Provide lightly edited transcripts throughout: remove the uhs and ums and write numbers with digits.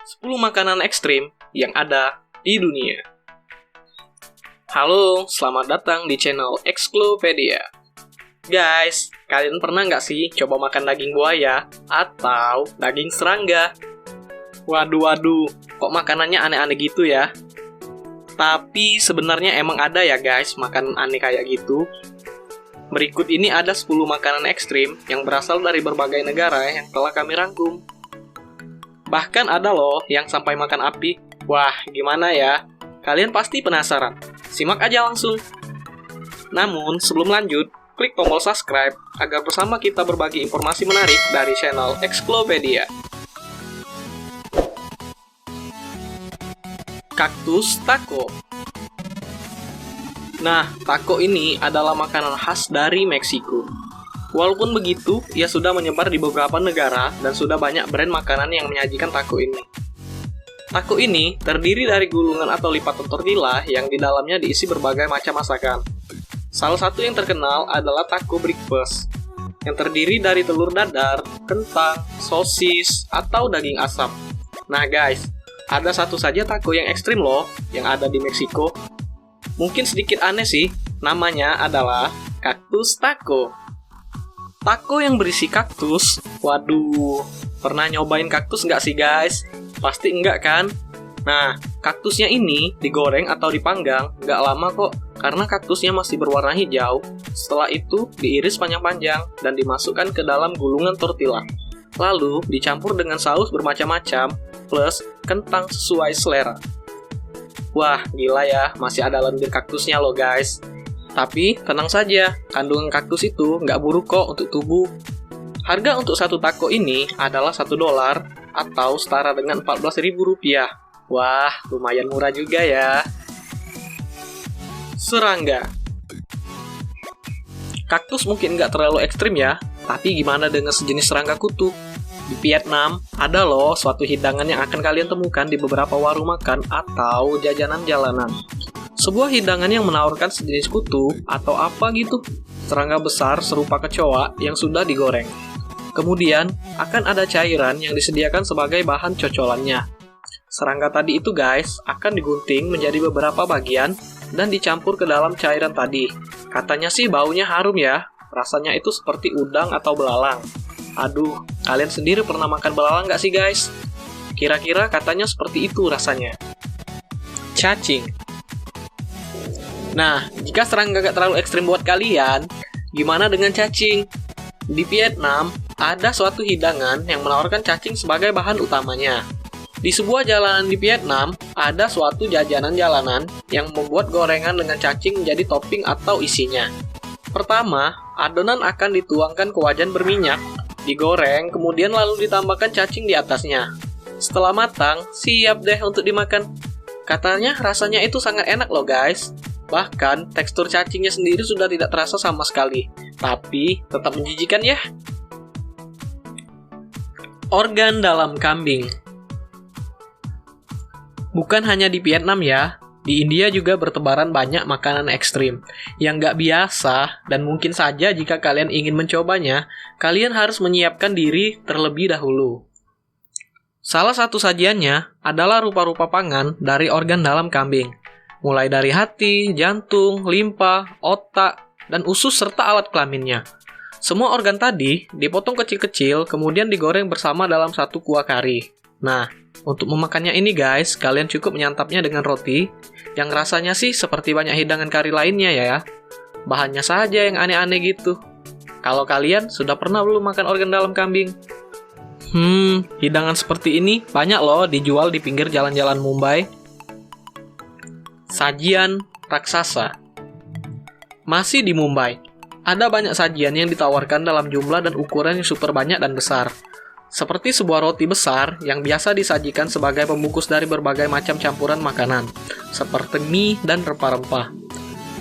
10 makanan ekstrim yang ada di dunia. Halo, selamat datang di channel Exklopedia. Guys, kalian pernah nggak sih coba makan daging buaya atau daging serangga? Waduh, kok makanannya aneh-aneh gitu ya? Tapi sebenarnya emang ada ya guys makanan aneh kayak gitu. Berikut ini ada 10 makanan ekstrim yang berasal dari berbagai negara yang telah kami rangkum. Bahkan ada loh yang sampai makan api. Wah, gimana ya? Kalian pasti penasaran. Simak aja langsung. Namun, sebelum lanjut, klik tombol subscribe agar bersama kita berbagi informasi menarik dari channel Exklopedia. Kaktus taco. Nah, taco ini adalah makanan khas dari Meksiko. Walaupun begitu, ia sudah menyebar di beberapa negara dan sudah banyak brand makanan yang menyajikan taco ini. Taco ini terdiri dari gulungan atau lipatan tortilla yang di dalamnya diisi berbagai macam masakan. Salah satu yang terkenal adalah taco breakfast, yang terdiri dari telur dadar, kentang, sosis, atau daging asap. Nah guys, ada satu saja taco yang ekstrim loh, yang ada di Meksiko. Mungkin sedikit aneh sih, namanya adalah kaktus taco. Taco yang berisi kaktus, waduh, pernah nyobain kaktus nggak sih guys? Pasti enggak kan? Nah, kaktusnya ini digoreng atau dipanggang nggak lama kok, karena kaktusnya masih berwarna hijau. Setelah itu, diiris panjang-panjang dan dimasukkan ke dalam gulungan tortilla. Lalu, dicampur dengan saus bermacam-macam, plus kentang sesuai selera. Wah, gila ya, masih ada lendir kaktusnya loh guys. Tapi, tenang saja, kandungan kaktus itu nggak buruk kok untuk tubuh. Harga untuk satu taco ini adalah $1 atau setara dengan Rp14.000. Wah, lumayan murah juga ya. Serangga. Kaktus mungkin nggak terlalu ekstrim ya, tapi gimana dengan sejenis serangga kutu? Di Vietnam, ada loh suatu hidangan yang akan kalian temukan di beberapa warung makan atau jajanan jalanan. Sebuah hidangan yang menawarkan sejenis kutu atau apa gitu. Serangga besar serupa kecoa yang sudah digoreng. Kemudian, akan ada cairan yang disediakan sebagai bahan cocolannya. Serangga tadi itu guys, akan digunting menjadi beberapa bagian dan dicampur ke dalam cairan tadi. Katanya sih baunya harum ya, rasanya itu seperti udang atau belalang. Aduh, kalian sendiri pernah makan belalang nggak sih guys? Kira-kira katanya seperti itu rasanya. Cacing. Nah, jika serangga nggak terlalu ekstrim buat kalian, gimana dengan cacing? Di Vietnam, ada suatu hidangan yang menawarkan cacing sebagai bahan utamanya. Di sebuah jalanan di Vietnam, ada suatu jajanan jalanan yang membuat gorengan dengan cacing menjadi topping atau isinya. Pertama, adonan akan dituangkan ke wajan berminyak, digoreng, kemudian lalu ditambahkan cacing di atasnya. Setelah matang, siap deh untuk dimakan. Katanya rasanya itu sangat enak loh guys. Bahkan, tekstur cacingnya sendiri sudah tidak terasa sama sekali. Tapi, tetap menjijikan ya. Organ dalam kambing. Bukan hanya di Vietnam ya, di India juga bertebaran banyak makanan ekstrim yang nggak biasa dan mungkin saja jika kalian ingin mencobanya, kalian harus menyiapkan diri terlebih dahulu. Salah satu sajiannya adalah rupa-rupa pangan dari organ dalam kambing, mulai dari hati, jantung, limpa, otak, dan usus serta alat kelaminnya. Semua organ tadi dipotong kecil-kecil kemudian digoreng bersama dalam satu kuah kari. Nah, untuk memakannya ini guys, kalian cukup menyantapnya dengan roti, yang rasanya sih seperti banyak hidangan kari lainnya ya. Bahannya saja yang aneh-aneh gitu. Kalau kalian sudah pernah belum makan organ dalam kambing? Hidangan seperti ini banyak loh dijual di pinggir jalan-jalan Mumbai. Sajian raksasa. Masih di Mumbai, ada banyak sajian yang ditawarkan dalam jumlah dan ukuran yang super banyak dan besar. Seperti sebuah roti besar yang biasa disajikan sebagai pembungkus dari berbagai macam campuran makanan, seperti mie dan rempah-rempah.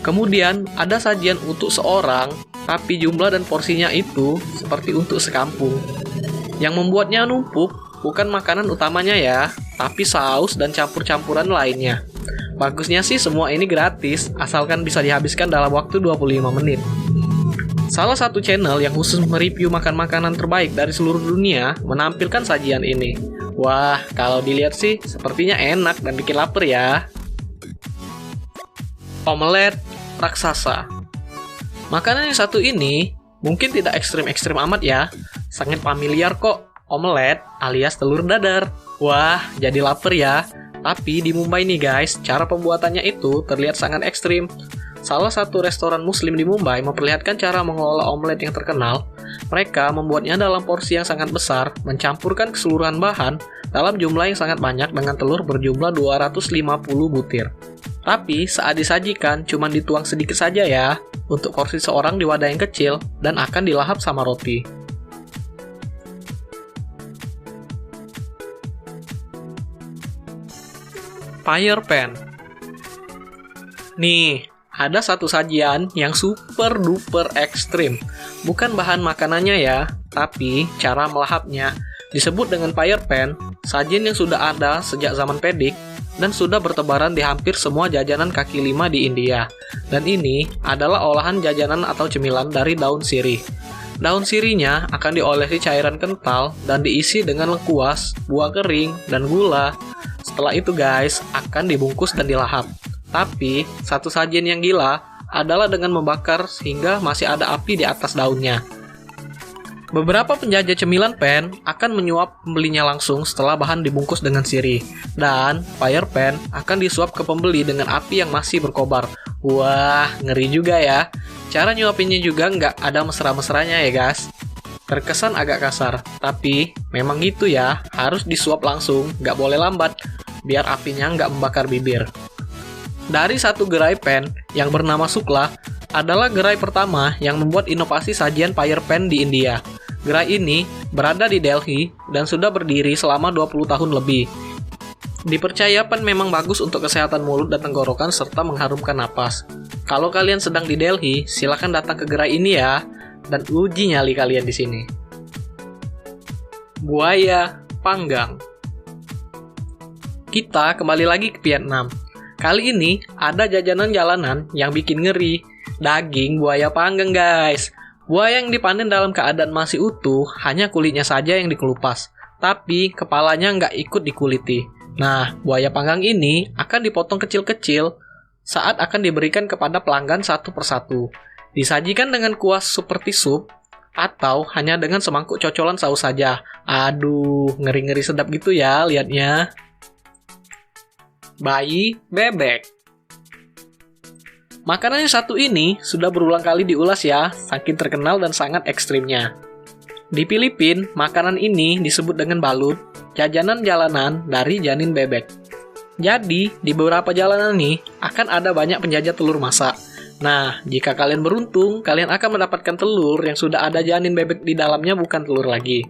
Kemudian, ada sajian untuk seorang, tapi jumlah dan porsinya itu seperti untuk sekampung. Yang membuatnya numpuk bukan makanan utamanya ya, tapi saus dan campur-campuran lainnya. Bagusnya sih semua ini gratis, asalkan bisa dihabiskan dalam waktu 25 menit. Salah satu channel yang khusus mereview makan makanan terbaik dari seluruh dunia menampilkan sajian ini. Wah, kalau dilihat sih sepertinya enak dan bikin lapar ya. Omelet raksasa. Makanan yang satu ini mungkin tidak ekstrim-ekstrim amat ya. Sangat familiar kok, omelet alias telur dadar. Wah, jadi lapar ya. Tapi di Mumbai nih guys, cara pembuatannya itu terlihat sangat ekstrim. Salah satu restoran muslim di Mumbai memperlihatkan cara mengelola omelet yang terkenal. Mereka membuatnya dalam porsi yang sangat besar, mencampurkan keseluruhan bahan dalam jumlah yang sangat banyak dengan telur berjumlah 250 butir. Tapi saat disajikan cuma dituang sedikit saja ya, untuk porsi seorang di wadah yang kecil dan akan dilahap sama roti. Fire pan. Nih, ada satu sajian yang super duper ekstrim. Bukan bahan makanannya ya, tapi cara melahapnya. Disebut dengan fire pan, sajian yang sudah ada sejak zaman Vedic dan sudah bertebaran di hampir semua jajanan kaki lima di India. Dan ini adalah olahan jajanan atau cemilan dari daun sirih. Daun sirihnya akan diolesi cairan kental dan diisi dengan lengkuas, buah kering, dan gula. Setelah itu guys, akan dibungkus dan dilahap. Tapi, satu sajian yang gila adalah dengan membakar sehingga masih ada api di atas daunnya. Beberapa penjajah cemilan pan akan menyuap pembelinya langsung setelah bahan dibungkus dengan sirih. Dan, fire pan akan disuap ke pembeli dengan api yang masih berkobar. Wah, ngeri juga ya. Cara nyuapinnya juga nggak ada mesra-mesranya ya guys. Terkesan agak kasar, tapi memang gitu ya, harus disuap langsung, nggak boleh lambat, biar apinya nggak membakar bibir. Dari satu gerai pan yang bernama Sukla adalah gerai pertama yang membuat inovasi sajian fire pan di India. Gerai ini berada di Delhi dan sudah berdiri selama 20 tahun lebih. Dipercaya pan memang bagus untuk kesehatan mulut dan tenggorokan serta mengharumkan napas. Kalau kalian sedang di Delhi, silakan datang ke gerai ini ya dan uji nyali kalian di sini. Buaya panggang. Kita kembali lagi ke Vietnam. Kali ini ada jajanan jalanan yang bikin ngeri. Daging buaya panggang guys. Buaya yang dipanen dalam keadaan masih utuh, hanya kulitnya saja yang dikelupas. Tapi kepalanya nggak ikut dikuliti. Nah, buaya panggang ini akan dipotong kecil-kecil saat akan diberikan kepada pelanggan satu persatu. Disajikan dengan kuah seperti sup, atau hanya dengan semangkuk cocolan saus saja. Aduh, ngeri-ngeri sedap gitu ya liatnya. Bayi bebek. Makanan yang satu ini sudah berulang kali diulas ya, saking terkenal dan sangat ekstrimnya. Di Filipina, makanan ini disebut dengan balut, jajanan jalanan dari janin bebek. Jadi, di beberapa jalanan nih akan ada banyak penjajah telur masak. Nah, jika kalian beruntung, kalian akan mendapatkan telur yang sudah ada janin bebek di dalamnya, bukan telur lagi.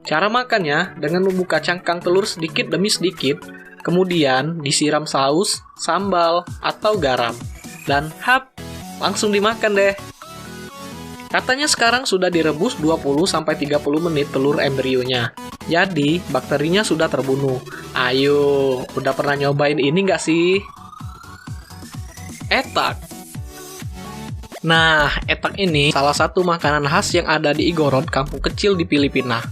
Cara makannya dengan membuka cangkang telur sedikit demi sedikit, kemudian disiram saus, sambal, atau garam. Dan hap, langsung dimakan deh. Katanya sekarang sudah direbus 20-30 menit telur embrionya. Jadi, bakterinya sudah terbunuh. Ayo, udah pernah nyobain ini nggak sih? Etak. Nah, etak ini salah satu makanan khas yang ada di Igorot, kampung kecil di Filipina.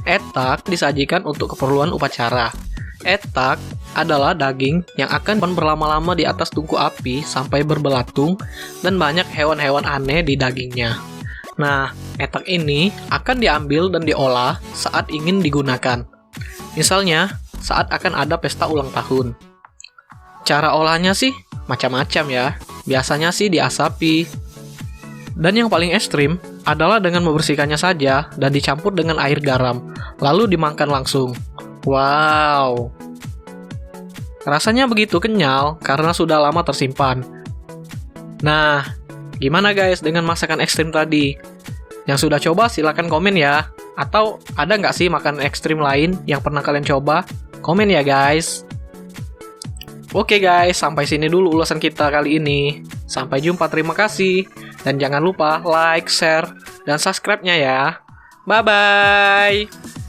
Etak disajikan untuk keperluan upacara. Etak adalah daging yang akan berlama-lama di atas tungku api sampai berbelatung dan banyak hewan-hewan aneh di dagingnya. Nah, etak ini akan diambil dan diolah saat ingin digunakan. Misalnya, saat akan ada pesta ulang tahun. Cara olahnya sih macam-macam ya. Biasanya sih diasapi. Dan yang paling ekstrim adalah dengan membersihkannya saja dan dicampur dengan air garam, lalu dimakan langsung. Wow, rasanya begitu kenyal karena sudah lama tersimpan. Nah, gimana guys dengan masakan ekstrim tadi? Yang sudah coba silahkan komen ya. Atau ada nggak sih makanan ekstrim lain yang pernah kalian coba? Komen ya guys. Oke guys, sampai sini dulu ulasan kita kali ini. Sampai jumpa, terima kasih. Dan jangan lupa like, share, dan subscribe-nya ya. Bye-bye.